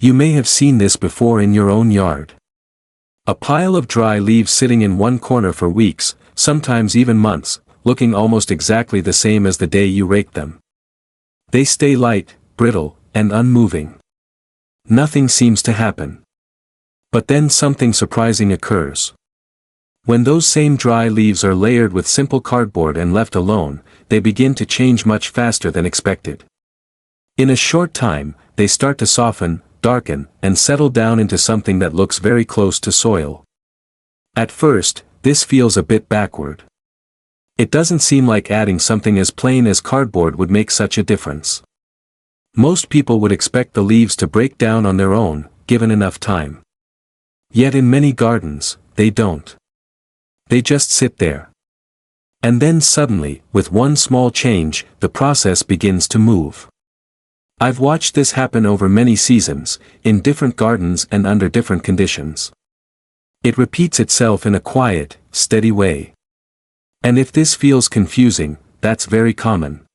You may have seen this before in your own yard. A pile of dry leaves sitting in one corner for weeks, sometimes even months, looking almost exactly the same as the day you raked them. They stay light, brittle, and unmoving. Nothing seems to happen. But then something surprising occurs. When those same dry leaves are layered with simple cardboard and left alone, they begin to change much faster than expected. In a short time, they start to soften, darken, and settle down into something that looks very close to soil. At first, this feels a bit backward. It doesn't seem like adding something as plain as cardboard would make such a difference. Most people would expect the leaves to break down on their own, given enough time. Yet in many gardens, they don't. They just sit there. And then suddenly, with one small change, the process begins to move. I've watched this happen over many seasons, in different gardens and under different conditions. It repeats itself in a quiet, steady way. And if this feels confusing, that's very common.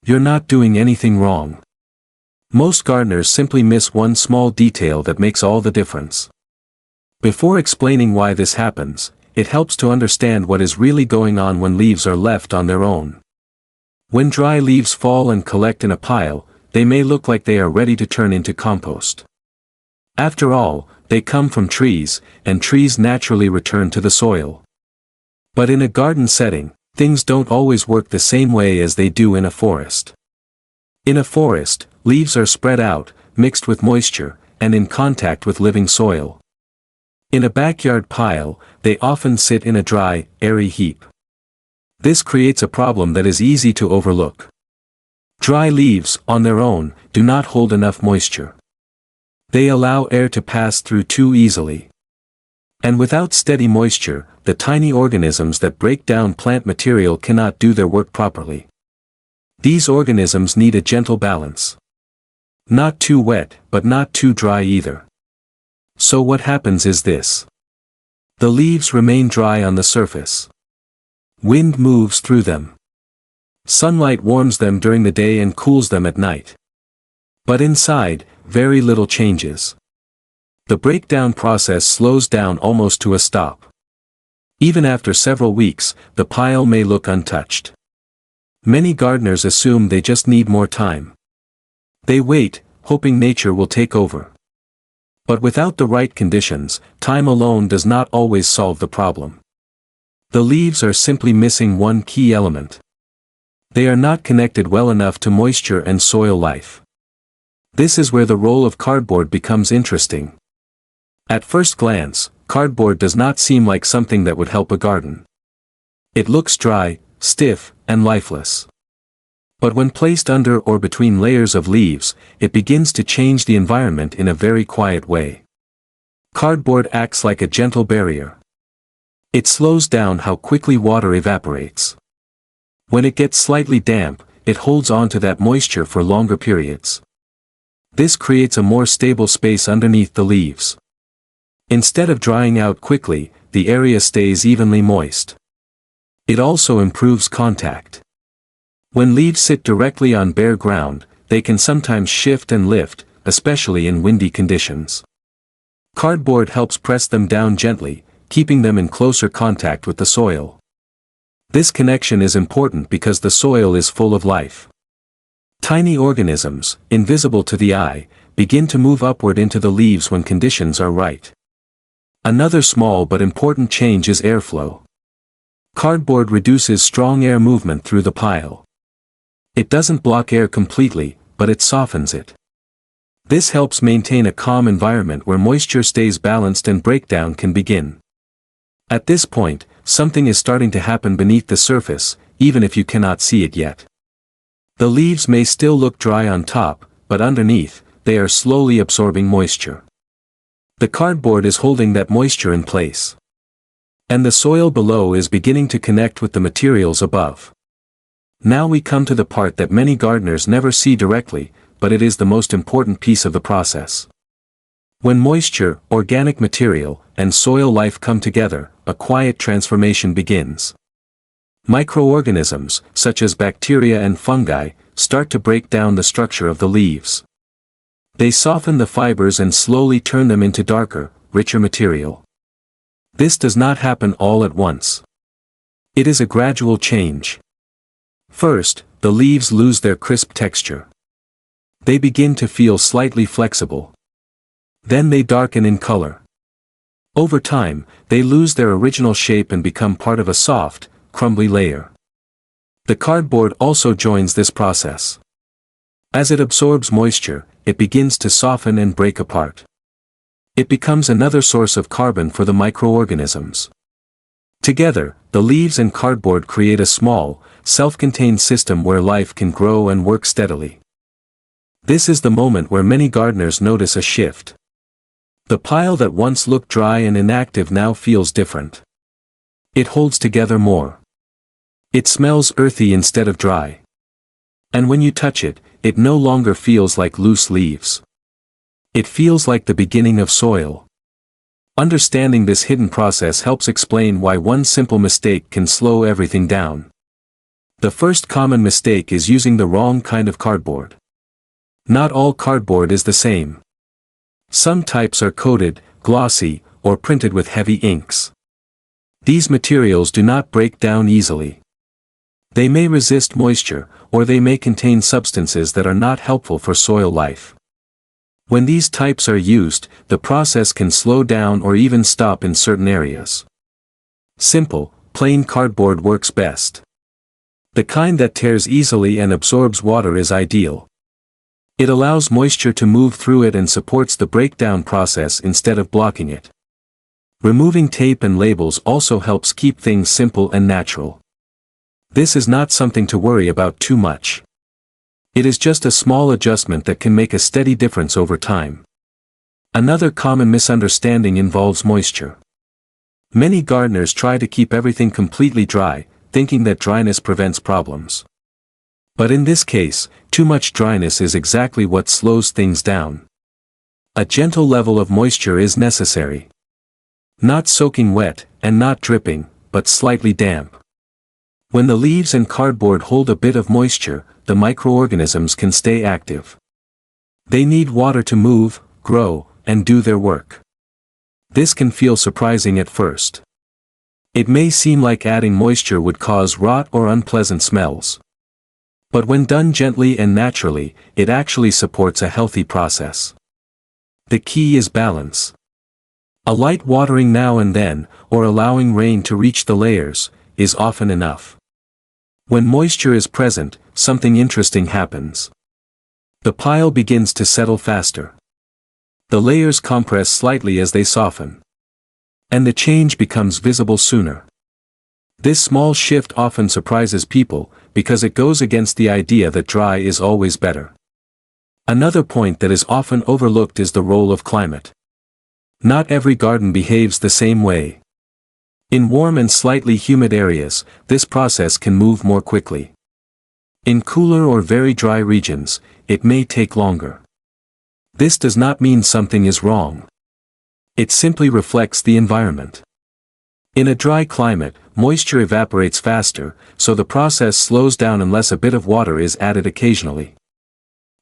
You're not doing anything wrong. Most gardeners simply miss one small detail that makes all the difference. Before explaining why this happens, it helps to understand what is really going on when leaves are left on their own. When dry leaves fall and collect in a pile, they may look like they are ready to turn into compost. After all, they come from trees, and trees naturally return to the soil. But in a garden setting, things don't always work the same way as they do in a forest. In a forest, leaves are spread out, mixed with moisture, and in contact with living soil. In a backyard pile, they often sit in a dry, airy heap. This creates a problem that is easy to overlook. Dry leaves, on their own, do not hold enough moisture. They allow air to pass through too easily. And without steady moisture, the tiny organisms that break down plant material cannot do their work properly. These organisms need a gentle balance. Not too wet, but not too dry either. So what happens is this. The leaves remain dry on the surface. Wind moves through them. Sunlight warms them during the day and cools them at night. But inside, very little changes. The breakdown process slows down almost to a stop. Even after several weeks, the pile may look untouched. Many gardeners assume they just need more time. They wait, hoping nature will take over. But without the right conditions, time alone does not always solve the problem. The leaves are simply missing one key element. They are not connected well enough to moisture and soil life. This is where the role of cardboard becomes interesting. At first glance, cardboard does not seem like something that would help a garden. It looks dry, stiff, and lifeless. But when placed under or between layers of leaves, it begins to change the environment in a very quiet way. Cardboard acts like a gentle barrier. It slows down how quickly water evaporates. When it gets slightly damp, it holds on to that moisture for longer periods. This creates a more stable space underneath the leaves. Instead of drying out quickly, the area stays evenly moist. It also improves contact. When leaves sit directly on bare ground, they can sometimes shift and lift, especially in windy conditions. Cardboard helps press them down gently, keeping them in closer contact with the soil. This connection is important because the soil is full of life. Tiny organisms, invisible to the eye, begin to move upward into the leaves when conditions are right. Another small but important change is airflow. Cardboard reduces strong air movement through the pile. It doesn't block air completely, but it softens it. This helps maintain a calm environment where moisture stays balanced and breakdown can begin. At this point, something is starting to happen beneath the surface, even if you cannot see it yet. The leaves may still look dry on top, but underneath, they are slowly absorbing moisture. The cardboard is holding that moisture in place. And the soil below is beginning to connect with the materials above. Now we come to the part that many gardeners never see directly, but it is the most important piece of the process. When moisture, organic material, and soil life come together, a quiet transformation begins. Microorganisms, such as bacteria and fungi, start to break down the structure of the leaves. They soften the fibers and slowly turn them into darker, richer material. This does not happen all at once. It is a gradual change. First, the leaves lose their crisp texture. They begin to feel slightly flexible. Then they darken in color. Over time, they lose their original shape and become part of a soft, crumbly layer. The cardboard also joins this process. As it absorbs moisture, it begins to soften and break apart. It becomes another source of carbon for the microorganisms. Together, the leaves and cardboard create a small, self-contained system where life can grow and work steadily. This is the moment where many gardeners notice a shift. The pile that once looked dry and inactive now feels different. It holds together more. It smells earthy instead of dry. And when you touch it, it no longer feels like loose leaves. It feels like the beginning of soil. Understanding this hidden process helps explain why one simple mistake can slow everything down. The first common mistake is using the wrong kind of cardboard. Not all cardboard is the same. Some types are coated, glossy, or printed with heavy inks. These materials do not break down easily. They may resist moisture, or they may contain substances that are not helpful for soil life. When these types are used, the process can slow down or even stop in certain areas. Simple, plain cardboard works best. The kind that tears easily and absorbs water is ideal. It allows moisture to move through it and supports the breakdown process instead of blocking it. Removing tape and labels also helps keep things simple and natural. This is not something to worry about too much. It is just a small adjustment that can make a steady difference over time. Another common misunderstanding involves moisture. Many gardeners try to keep everything completely dry, thinking that dryness prevents problems. But in this case, too much dryness is exactly what slows things down. A gentle level of moisture is necessary. Not soaking wet, and not dripping, but slightly damp. When the leaves and cardboard hold a bit of moisture, the microorganisms can stay active. They need water to move, grow, and do their work. This can feel surprising at first. It may seem like adding moisture would cause rot or unpleasant smells. But when done gently and naturally, it actually supports a healthy process. The key is balance. A light watering now and then, or allowing rain to reach the layers, is often enough. When moisture is present, something interesting happens. The pile begins to settle faster. The layers compress slightly as they soften. And the change becomes visible sooner. This small shift often surprises people, because it goes against the idea that dry is always better. Another point that is often overlooked is the role of climate. Not every garden behaves the same way. In warm and slightly humid areas, this process can move more quickly. In cooler or very dry regions, it may take longer. This does not mean something is wrong. It simply reflects the environment. In a dry climate, moisture evaporates faster, so the process slows down unless a bit of water is added occasionally.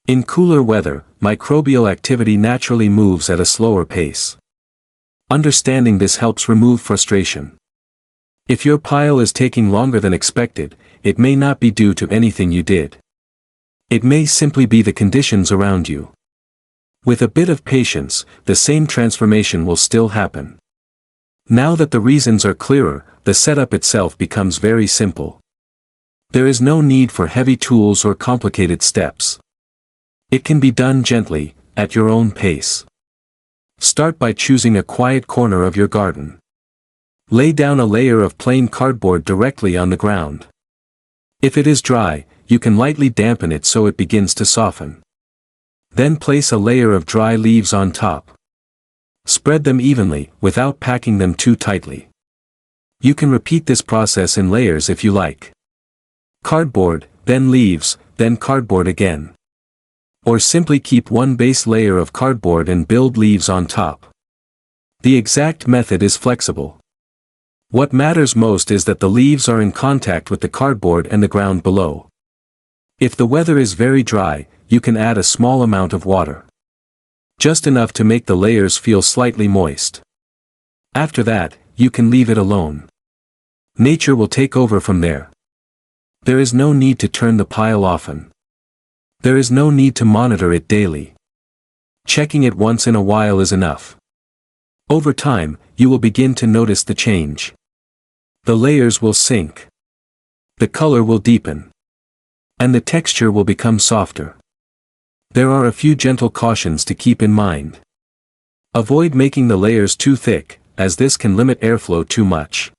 In cooler weather, microbial activity naturally moves at a slower pace. Understanding this helps remove frustration. If your pile is taking longer than expected, it may not be due to anything you did. It may simply be the conditions around you. With a bit of patience, the same transformation will still happen. Now that the reasons are clearer, the setup itself becomes very simple. There is no need for heavy tools or complicated steps. It can be done gently, at your own pace. Start by choosing a quiet corner of your garden. Lay down a layer of plain cardboard directly on the ground. If it is dry, you can lightly dampen it so it begins to soften. Then place a layer of dry leaves on top. Spread them evenly, without packing them too tightly. You can repeat this process in layers if you like. Cardboard, then leaves, then cardboard again. Or simply keep one base layer of cardboard and build leaves on top. The exact method is flexible. What matters most is that the leaves are in contact with the cardboard and the ground below. If the weather is very dry, you can add a small amount of water. Just enough to make the layers feel slightly moist. After that, you can leave it alone. Nature will take over from there. There is no need to turn the pile often. There is no need to monitor it daily. Checking it once in a while is enough. Over time, you will begin to notice the change. The layers will sink. The color will deepen. And the texture will become softer. There are a few gentle cautions to keep in mind. Avoid making the layers too thick, as this can limit airflow too much.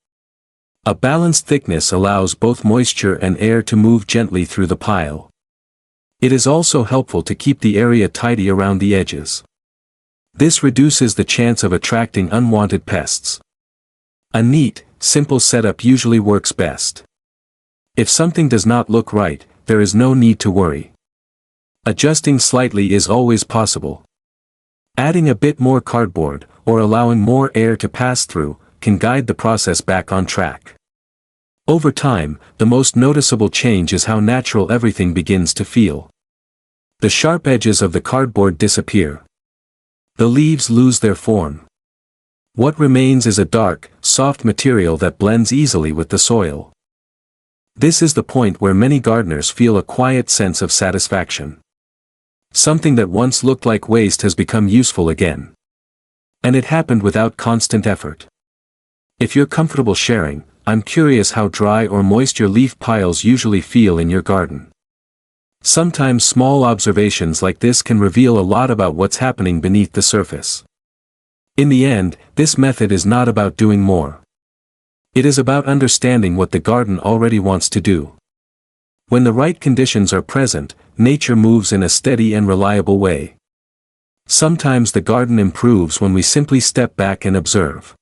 A balanced thickness allows both moisture and air to move gently through the pile. It is also helpful to keep the area tidy around the edges. This reduces the chance of attracting unwanted pests. A neat, simple setup usually works best. If something does not look right, there is no need to worry. Adjusting slightly is always possible. Adding a bit more cardboard, or allowing more air to pass through, can guide the process back on track. Over time, the most noticeable change is how natural everything begins to feel. The sharp edges of the cardboard disappear. The leaves lose their form. What remains is a dark, soft material that blends easily with the soil. This is the point where many gardeners feel a quiet sense of satisfaction. Something that once looked like waste has become useful again. And it happened without constant effort. If you're comfortable sharing, I'm curious how dry or moist your leaf piles usually feel in your garden. Sometimes small observations like this can reveal a lot about what's happening beneath the surface. In the end, this method is not about doing more. It is about understanding what the garden already wants to do. When the right conditions are present, nature moves in a steady and reliable way. Sometimes the garden improves when we simply step back and observe.